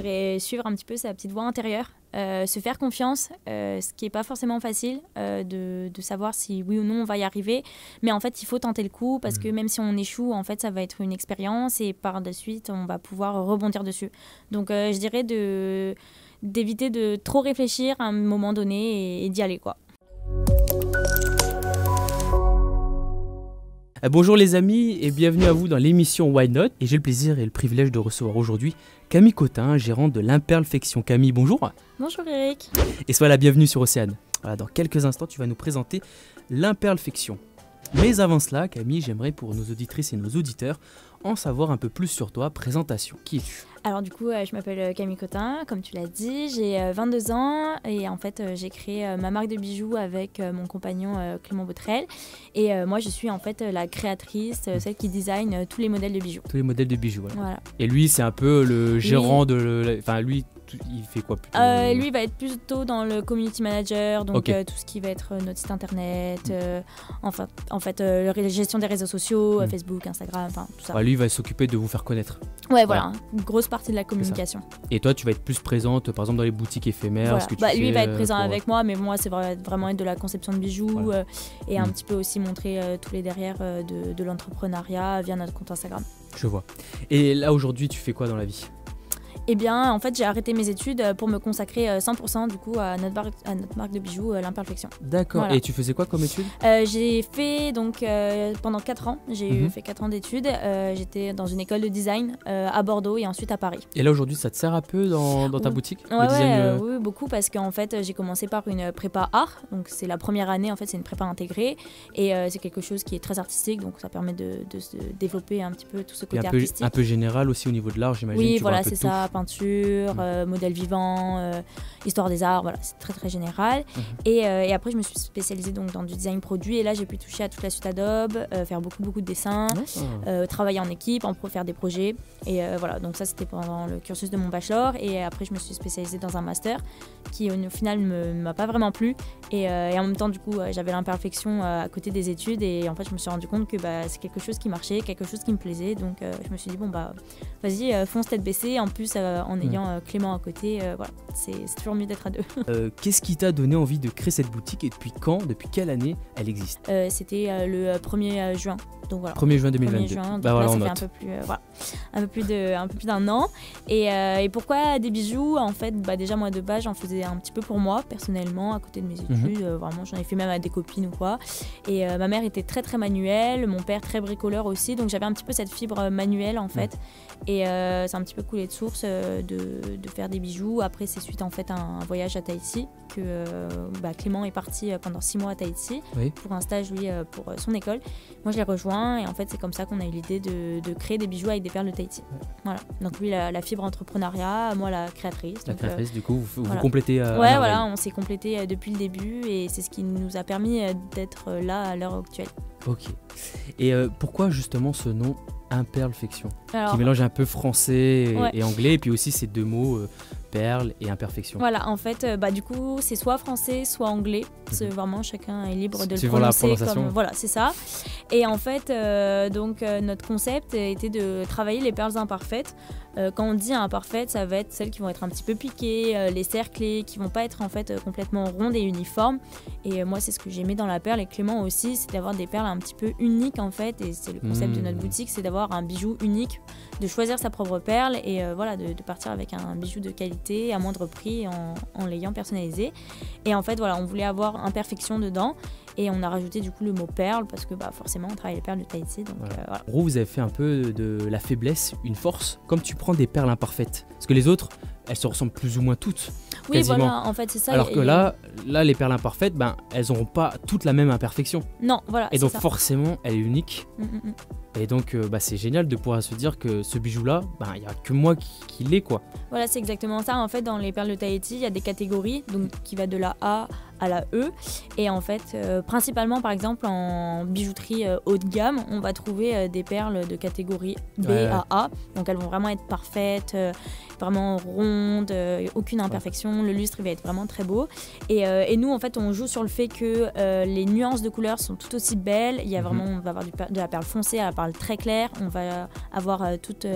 faudrait suivre un petit peu sa petite voie intérieure, se faire confiance, ce qui n'est pas forcément facile de savoir si oui ou non on va y arriver. Mais en fait, il faut tenter le coup parce que même si on échoue, en fait, ça va être une expérience et par la suite, on va pouvoir rebondir dessus. Donc, je dirais d'éviter de trop réfléchir à un moment donné et d'y aller, quoi. Bonjour les amis et bienvenue à vous dans l'émission Why Not. Et j'ai le plaisir et le privilège de recevoir aujourd'hui Camille Cotin, gérante de l'Imperfection. Camille, bonjour. Bonjour Eric. Et sois la bienvenue sur Océane. Voilà, dans quelques instants, tu vas nous présenter l'Imperfection. Mais avant cela, Camille, j'aimerais pour nos auditrices et nos auditeurs en savoir un peu plus sur toi. Présentation, qui es-tu ? Alors du coup, je m'appelle Camille Cotin, comme tu l'as dit, j'ai 22 ans et en fait j'ai créé ma marque de bijoux avec mon compagnon Clément Botrel et moi je suis en fait la créatrice, celle qui design tous les modèles de bijoux. Tous les modèles de bijoux, voilà. Voilà. Et lui, c'est un peu le gérant de... Enfin, lui, il fait quoi plutôt Lui, il va être plutôt dans le community manager, donc Okay. tout ce qui va être notre site internet, la gestion des réseaux sociaux, Facebook, Instagram, enfin tout ça. Ouais, lui, il va s'occuper de vous faire connaître. Ouais, voilà, une grosse partie de la communication. Et toi, tu vas être plus présente, par exemple, dans les boutiques éphémères. Voilà. Ce que tu Lui, il va fais, être présent pour- avec moi, mais moi, c'est vraiment être de la conception de bijoux Voilà. et un petit peu aussi montrer tous les derrière de l'entrepreneuriat via notre compte Instagram. Je vois. Et là, aujourd'hui, tu fais quoi dans la vie ? Eh bien, en fait, j'ai arrêté mes études pour me consacrer 100% du coup à notre marque de bijoux, l'Imperfection. D'accord. Voilà. Et tu faisais quoi comme études ? J'ai fait donc pendant 4 ans, j'ai fait 4 ans d'études. J'étais dans une école de design à Bordeaux et ensuite à Paris. Et là, aujourd'hui, ça te sert un peu dans ta boutique ? Le Ouais, design, oui, beaucoup parce qu'en fait, j'ai commencé par une prépa art. Donc, c'est la première année, en fait, c'est une prépa intégrée. Et c'est quelque chose qui est très artistique. Donc, ça permet de se développer un petit peu tout ce et côté artistique. un peu général aussi au niveau de l'art, j'imagine. Oui, tu vois voilà, un peu c'est de tout. ça, peinture, modèle vivant, histoire des arts, voilà, c'est très très général. Et après, je me suis spécialisée donc, dans du design produit et là, j'ai pu toucher à toute la suite Adobe, faire beaucoup de dessins, travailler en équipe, faire des projets. Et voilà, donc ça, c'était pendant le cursus de mon bachelor. Et après, je me suis spécialisée dans un master qui, au final, ne m'a pas vraiment plu. Et en même temps, du coup, j'avais l'imperfection à côté des études et en fait, je me suis rendu compte que c'est quelque chose qui marchait, quelque chose qui me plaisait. Donc, je me suis dit, bon, vas-y, fonce tête baissée. En plus, en ayant Clément à côté, voilà, c'est toujours mieux d'être à deux. Qu'est-ce qui t'a donné envie de créer cette boutique et depuis quand, depuis quelle année elle existe ? C'était le 1er juin. Donc voilà. 1er juin 2022. 1er juin, donc Bah voilà, là, on ça fait note. un peu plus d'un an. Et pourquoi des bijoux ? En fait, déjà moi de base, j'en faisais un petit peu pour moi, personnellement, à côté de mes études. Vraiment, j'en ai fait même à des copines ou quoi. Et ma mère était très très manuelle, mon père très bricoleur aussi. Donc j'avais un petit peu cette fibre manuelle en fait. Et c'est un petit peu coulé de source de faire des bijoux. Après, c'est suite en fait à un voyage à Tahiti que Clément est parti pendant 6 mois à Tahiti pour un stage, lui, pour son école. Moi, je l'ai rejoint et en fait, c'est comme ça qu'on a eu l'idée de créer des bijoux avec des perles de Tahiti. Voilà. Donc lui, la fibre entrepreneuriat, moi, la créatrice. La créatrice, du coup, vous voilà. complétez. Voilà, on s'est complété depuis le début et c'est ce qui nous a permis d'être là à l'heure actuelle. Ok. Et pourquoi justement ce nom Imperfection Alors, qui mélange un peu français et anglais, et puis aussi ces deux mots, perle et imperfection. Voilà, en fait, du coup, c'est soit français, soit anglais. C'est vraiment, chacun est libre de le Suivant la prononcer prononciation. comme... Voilà, c'est ça. Et en fait, notre concept était de travailler les perles imparfaites. Quand on dit imparfaites, ça va être celles qui vont être un petit peu piquées, les cerclées, qui vont pas être en fait complètement rondes et uniformes. Et moi, c'est ce que j'aimais dans la perle, et Clément aussi, c'est d'avoir des perles un petit peu uniques en fait. Et c'est le concept de notre boutique, c'est d'avoir un bijou unique, de choisir sa propre perle et voilà, de partir avec un bijou de qualité à moindre prix en l'ayant personnalisé. Et en fait, voilà, on voulait avoir imperfection dedans. Et on a rajouté du coup le mot perle parce que forcément on travaille les perles de Tahiti. Donc, voilà. En gros, vous avez fait un peu de la faiblesse une force, comme tu prends des perles imparfaites. Parce que les autres, elles se ressemblent plus ou moins toutes. Oui, quasiment. voilà, en fait c'est ça. Alors que là, les perles imparfaites, elles n'auront pas toutes la même imperfection. Non, voilà. Et donc ça. forcément, elle est unique. Et donc c'est génial de pouvoir se dire que ce bijou-là, il n'y a que moi qui l'ai, quoi. Voilà, c'est exactement ça. En fait, dans les perles de Tahiti, il y a des catégories, donc qui va de la A à la E. Et en fait, principalement par exemple en bijouterie haut de gamme, on va trouver des perles de catégorie B à A. Donc elles vont vraiment être parfaites, vraiment rondes, aucune imperfection. Le lustre il va être vraiment très beau. Et nous en fait on joue sur le fait que les nuances de couleurs sont tout aussi belles. Il y a vraiment, on va avoir de la perle foncée à la perle très claire. On va avoir toutes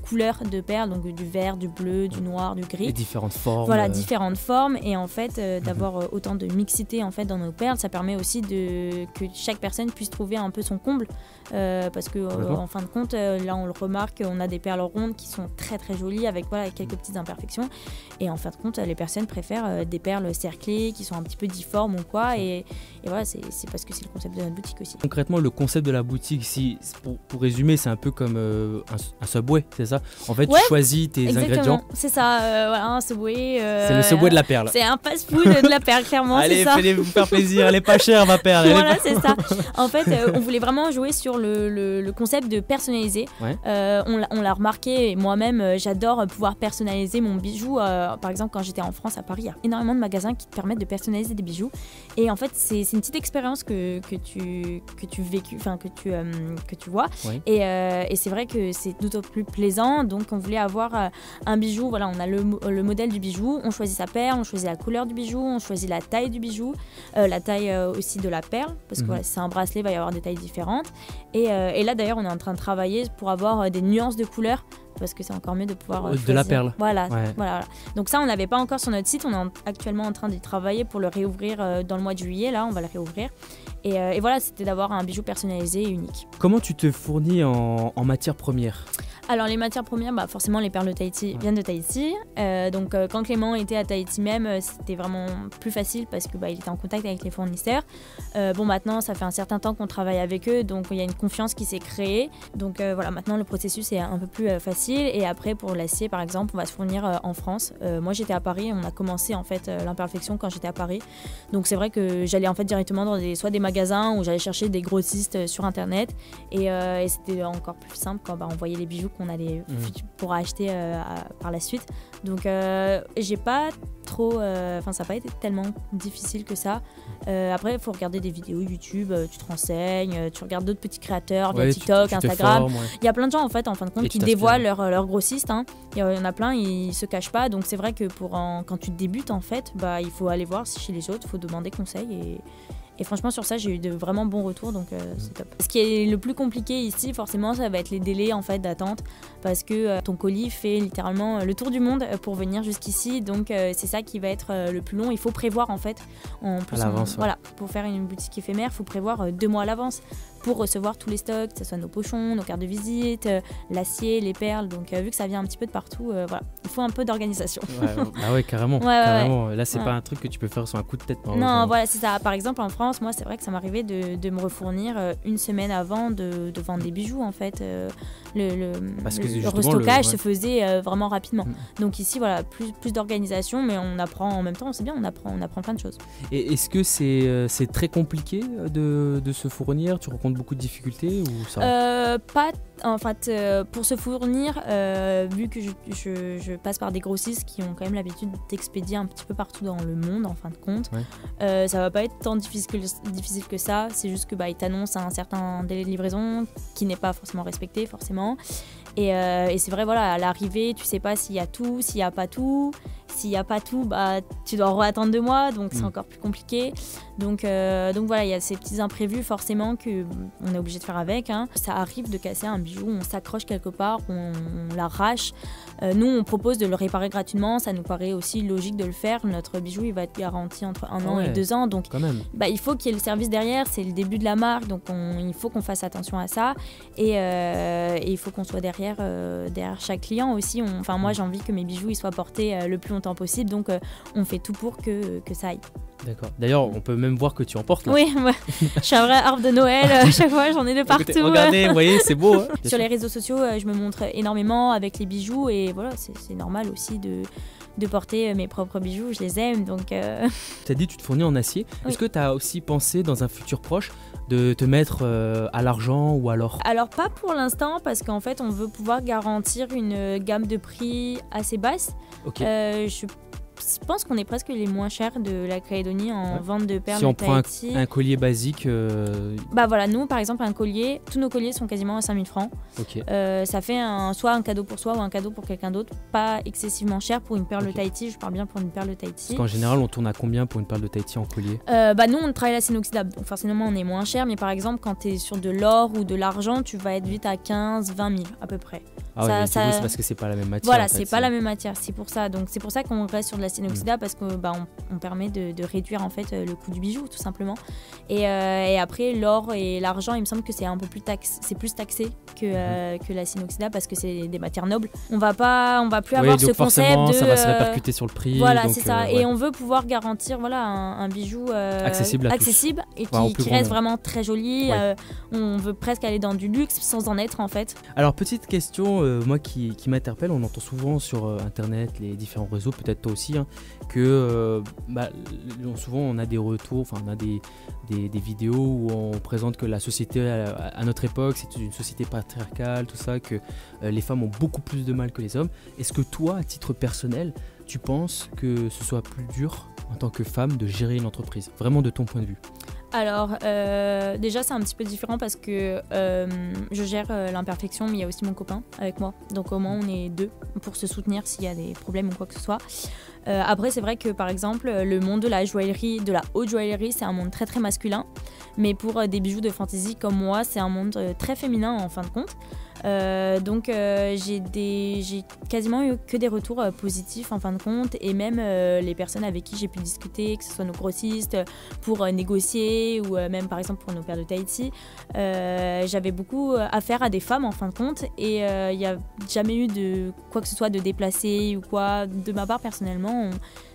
couleurs de perles, donc du vert, du bleu, du noir, du gris. Et différentes formes. Voilà, différentes formes. Et en fait, d'avoir autant de mixité en fait dans nos perles, ça permet aussi que chaque personne puisse trouver un peu son comble. Parce que en fin de compte, là on le remarque, on a des perles rondes qui sont très très jolies avec quelques petites imperfections. Et en fin de compte, les personnes préfèrent des perles cerclées qui sont un petit peu difformes ou quoi. Et voilà, c'est parce que c'est le concept de notre boutique aussi. Concrètement, le concept de la boutique, pour résumer, c'est un peu comme un Subway, c'est ça? En fait, tu choisis tes ingrédients. C'est ça, voilà, un Subway. C'est le Subway de la perle. C'est un fast-food de la perle, clairement. Allez, c'est ça. fallait vous faire plaisir, elle est pas chère ma perle. Voilà, c'est ça. En fait, on voulait vraiment jouer sur le concept de personnaliser. Ouais. On l'a remarqué, et moi-même, j'adore pouvoir personnaliser mon bijou. Par exemple, quand j'étais en France, à Paris, il y a énormément de magasins qui te permettent de personnaliser des bijoux. Et en fait, c'est une petite expérience que tu vois. Ouais. Et c'est vrai que c'est d'autant plus plaisant. Donc, on voulait avoir un bijou. Voilà, on a le modèle du bijou. On choisit sa perle, on choisit la couleur du bijou, on choisit la taille du bijou, la taille aussi de la perle. Parce que voilà, si c'est un bracelet, il va y avoir des tailles différentes. Et là, d'ailleurs, on est en train de travailler pour avoir des nuances de couleurs. Parce que c'est encore mieux de pouvoir de la perle. Voilà, ouais. voilà. Donc ça, on n'avait pas encore sur notre site. On est actuellement en train d'y travailler pour le réouvrir dans le mois de juillet. Là, on va le réouvrir. Et voilà, c'était d'avoir un bijou personnalisé et unique. Comment tu te fournis en matières premières? Alors les matières premières, forcément les perles de Tahiti viennent de Tahiti. Donc quand Clément était à Tahiti même, c'était vraiment plus facile parce que il était en contact avec les fournisseurs. Maintenant ça fait un certain temps qu'on travaille avec eux, donc il y a une confiance qui s'est créée. Donc voilà, maintenant le processus est un peu plus facile. Et après pour l'acier par exemple, on va se fournir en France. Moi j'étais à Paris, on a commencé en fait l'imperfection quand j'étais à Paris. Donc c'est vrai que j'allais en fait directement dans soit des magasins ou j'allais chercher des grossistes sur internet. Et c'était encore plus simple quand on voyait les bijoux qu'on allait pour acheter par la suite. Donc j'ai pas trop ça n'a pas été tellement difficile que ça. Après il faut regarder des vidéos YouTube, tu te renseignes, tu regardes d'autres petits créateurs via TikTok, Instagram. Il y a plein de gens en fin de compte qui dévoilent leurs grossistes. Il y en a plein, ils se cachent pas. Donc c'est vrai que quand tu débutes en fait, il faut aller voir chez les autres, il faut demander conseil. Et franchement, sur ça, j'ai eu de vraiment bons retours, donc c'est top. Ce qui est le plus compliqué ici, forcément, ça va être les délais en fait d'attente, parce que ton colis fait littéralement le tour du monde pour venir jusqu'ici, donc c'est ça qui va être le plus long. Il faut prévoir en fait. En plus, voilà, pour faire une boutique éphémère, il faut prévoir 2 mois à l'avance pour recevoir tous les stocks, que ce soit nos pochons, nos cartes de visite, l'acier, les perles. Donc vu que ça vient un petit peu de partout, voilà, il faut un peu d'organisation. Ouais, carrément. carrément. Là, c'est pas un truc que tu peux faire sur un coup de tête. Non, voilà, c'est ça. Par exemple, en France, moi, c'est vrai que ça m'arrivait de me refournir une semaine avant de vendre des bijoux, en fait. Le restockage se faisait vraiment rapidement. Donc ici, voilà, plus d'organisation, mais on apprend en même temps, c'est bien, on apprend plein de choses. Et est-ce que c'est très compliqué de se fournir? Tu rencontres beaucoup de difficultés ou ça Pas en fait, pour se fournir, vu que je passe par des grossistes qui ont quand même l'habitude d'expédier un petit peu partout dans le monde en fin de compte, ça va pas être tant difficile que ça. C'est juste que ils t'annoncent un certain délai de livraison qui n'est pas forcément respecté forcément. Et c'est vrai, voilà, à l'arrivée, tu sais pas s'il y a tout, s'il y a pas tout. S'il n'y a pas tout, tu dois attendre 2 mois, donc c'est encore plus compliqué. Donc voilà, il y a ces petits imprévus forcément qu'on est obligé de faire avec. Ça arrive de casser un bijou, on s'accroche quelque part, on l'arrache. Nous, on propose de le réparer gratuitement, ça nous paraît aussi logique de le faire. Notre bijou, il va être garanti entre 1 an et 2 ans, donc il faut qu'il y ait le service derrière, c'est le début de la marque, donc il faut qu'on fasse attention à ça. Et il faut qu'on soit derrière chaque client aussi. Moi, j'ai envie que mes bijoux ils soient portés le plus longtemps possible, donc on fait tout pour que ça aille. D'accord. D'ailleurs, on peut même voir que tu en portes là. Oui, je suis un vrai arbre de Noël, à chaque fois j'en ai de partout. Regardez, vous voyez, c'est beau. Sur les réseaux sociaux, je me montre énormément avec les bijoux et voilà, c'est normal aussi de porter mes propres bijoux, je les aime. Donc tu as dit tu te fournis en acier. Est-ce que tu as aussi pensé dans un futur proche de te mettre à l'argent ou alors pas pour l'instant, parce qu'en fait on veut pouvoir garantir une gamme de prix assez basse. Okay. Je suis je pense qu'on est presque les moins chers de la Calédonie en vente de perles Si on de prend Tahiti. un collier basique, Bah voilà, nous par exemple un collier, tous nos colliers sont quasiment à 5000 francs. ok. Ça fait soit un cadeau pour soi ou un cadeau pour quelqu'un d'autre, pas excessivement cher pour une perle de Ok. Tahiti, je parle bien pour une perle de Tahiti. Parce qu'en général, on tourne à combien pour une perle de Tahiti en collier? Bah nous on travaille la inoxydable, donc forcément on est moins cher, mais par exemple quand tu es sur de l'or ou de l'argent, tu vas être vite à 15-20 000 à peu près. Ah ouais, Ça- mais du ça- coup, c'est parce que c'est pas la même matière. Voilà, en fait, c'est pas la même matière, c'est pour ça. Donc c'est pour ça qu'on reste sur de la inoxydable parce que bah, on permet de réduire en fait le coût du bijou tout simplement. Et après l'or et l'argent, il me semble que c'est un peu plus taxé que la inoxydable parce que c'est des matières nobles. On va plus Oui, avoir donc ce forcément, concept de ça va se répercuter sur le prix. voilà, donc, c'est ça. ouais. Et on veut pouvoir garantir voilà un bijou Accessible à tous. et Ouais, au qui plus grand reste nombre. vraiment très joli. Ouais. On veut presque aller dans du luxe sans en être en fait. Alors, petite question, moi qui m'interpelle, on entend souvent sur internet, les différents réseaux, peut-être toi aussi, hein, que souvent on a des retours, enfin on a des vidéos où on présente que la société à notre époque, c'est une société patriarcale, tout ça, que les femmes ont beaucoup plus de mal que les hommes. Est-ce que toi, à titre personnel, tu penses que ce soit plus dur en tant que femme de gérer une entreprise, vraiment de ton point de vue? Alors, déjà, c'est un petit peu différent parce que je gère l'imperfection, mais il y a aussi mon copain avec moi. Donc, au moins, on est deux pour se soutenir s'il y a des problèmes ou quoi que ce soit. Après, c'est vrai que, par exemple, le monde de la joaillerie, de la haute joaillerie, c'est un monde très, très masculin. Mais pour des bijoux de fantaisie comme moi, c'est un monde très féminin en fin de compte. Donc j'ai quasiment eu que des retours positifs en fin de compte et même les personnes avec qui j'ai pu discuter, que ce soit nos grossistes pour négocier ou même par exemple pour nos paires de Tahiti, j'avais beaucoup affaire à des femmes en fin de compte et il n'y a jamais eu de quoi que ce soit de déplacé ou quoi de ma part personnellement.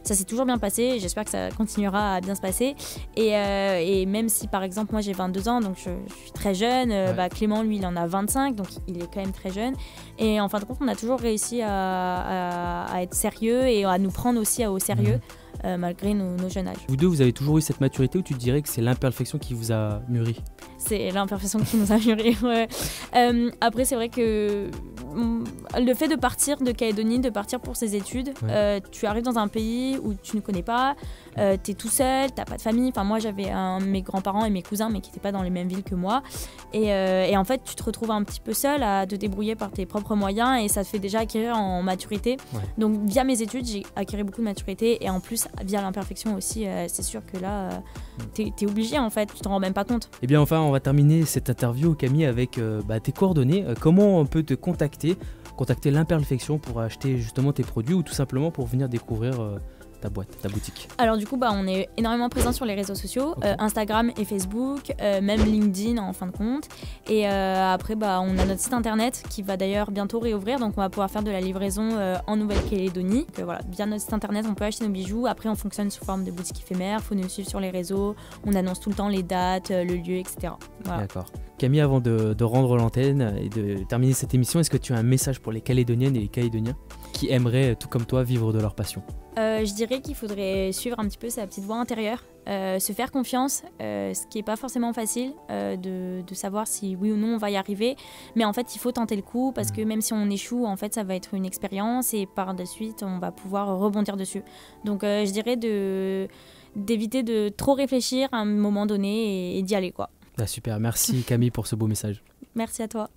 Ça s'est toujours bien passé et j'espère que ça continuera à bien se passer. Et même si par exemple moi j'ai 22 ans, donc je suis très jeune, Clément lui il en a 25, donc il est quand même très jeune. Et en fin de compte on a toujours réussi à être sérieux et à nous prendre aussi au sérieux malgré nos jeunes âges. Vous deux, vous avez toujours eu cette maturité ou tu dirais que c'est l'imperfection qui vous a mûri? C'est l'imperfection qui nous a mûri. Ouais. Après, c'est vrai que le fait de partir de Calédonie, de partir pour ses études, tu arrives dans un pays où tu ne connais pas, t'es tout seul, t'as pas de famille. Enfin, moi, j'avais mes grands-parents et mes cousins, mais qui n'étaient pas dans les mêmes villes que moi. Et en fait, tu te retrouves un petit peu seul à te débrouiller par tes propres moyens et ça te fait déjà acquérir en maturité. Ouais. Donc, via mes études, j'ai acquis beaucoup de maturité et en plus, via l'imperfection aussi, c'est sûr que là, t'es obligé en fait, tu t'en rends même pas compte. Et bien enfin, on va terminer cette interview, Camille, avec tes coordonnées. Comment on peut te contacter l'imperfection pour acheter justement tes produits ou tout simplement pour venir découvrir ta boîte, ta boutique? Alors du coup, on est énormément présent sur les réseaux sociaux, Instagram et Facebook, même LinkedIn en fin de compte. Et après, on a notre site internet qui va d'ailleurs bientôt réouvrir, donc on va pouvoir faire de la livraison en Nouvelle-Calédonie. Donc voilà, via notre site internet, on peut acheter nos bijoux. Après, on fonctionne sous forme de boutique éphémère, il faut nous suivre sur les réseaux, on annonce tout le temps les dates, le lieu, etc. Voilà. D'accord. Camille, avant de rendre l'antenne et de terminer cette émission, est-ce que tu as un message pour les Calédoniennes et les Calédoniens qui aimeraient, tout comme toi, vivre de leur passion? Je dirais qu'il faudrait suivre un petit peu sa petite voie intérieure, se faire confiance, ce qui n'est pas forcément facile de savoir si oui ou non on va y arriver. Mais en fait, il faut tenter le coup parce que même si on échoue, en fait, ça va être une expérience et par de suite, on va pouvoir rebondir dessus. Donc, je dirais d'éviter de trop réfléchir à un moment donné et d'y aller, quoi. Super, merci Camille pour ce beau message. Merci à toi.